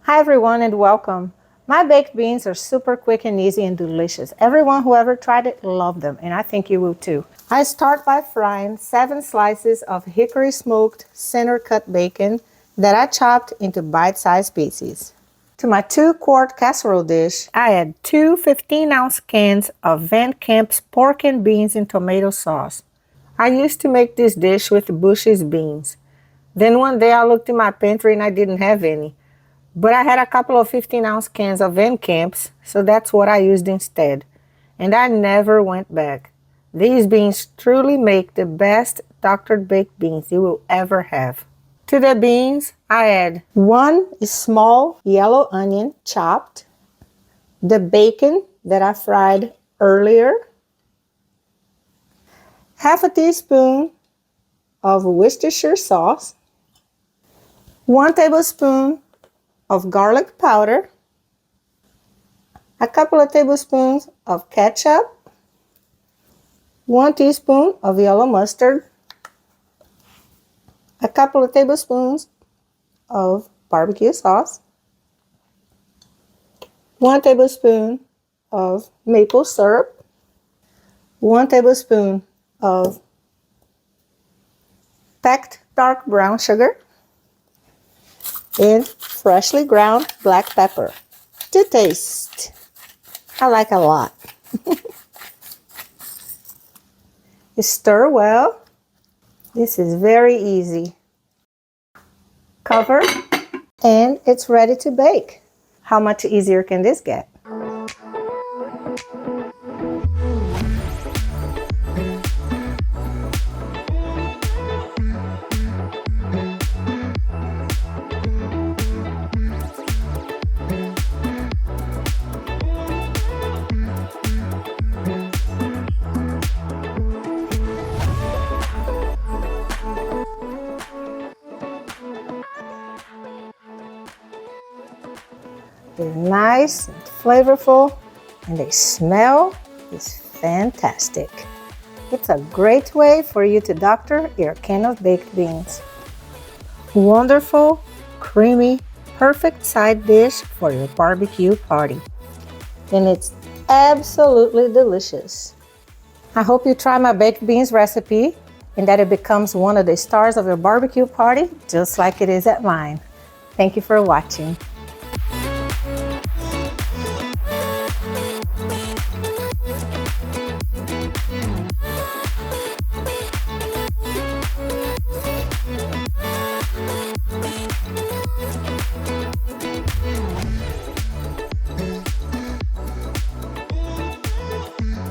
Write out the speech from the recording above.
Hi everyone and welcome. My baked beans are super quick and easy and delicious. Everyone who ever tried it loved them, and I think you will too. I start by frying 7 slices of hickory smoked center cut bacon that I chopped into bite-sized pieces. To my 2-quart casserole dish, I add 2 15-ounce cans of Van Camp's pork and beans and tomato sauce. I used to make this dish with Bush's beans. Then one day I looked in my pantry and I didn't have any. But I had a couple of 15-ounce cans of Van Camp's, so that's what I used instead. And I never went back. These beans truly make the best doctored baked beans you will ever have. To the beans, I add 1 small yellow onion chopped, the bacon that I fried earlier, half a teaspoon of Worcestershire sauce, 1 tablespoon of garlic powder, a couple of tablespoons of ketchup, 1 teaspoon of yellow mustard, a couple of tablespoons of barbecue sauce, 1 tablespoon of maple syrup, 1 tablespoon of packed dark brown sugar, and freshly ground black pepper to taste. I like a lot. Stir well. This is very easy. Cover, and it's ready to bake. How much easier can this get? They're nice and flavorful, and they smell is fantastic. It's a great way for you to doctor your can of baked beans. Wonderful, creamy, perfect side dish for your barbecue party. And it's absolutely delicious. I hope you try my baked beans recipe and that it becomes one of the stars of your barbecue party, just like it is at mine. Thank you for watching.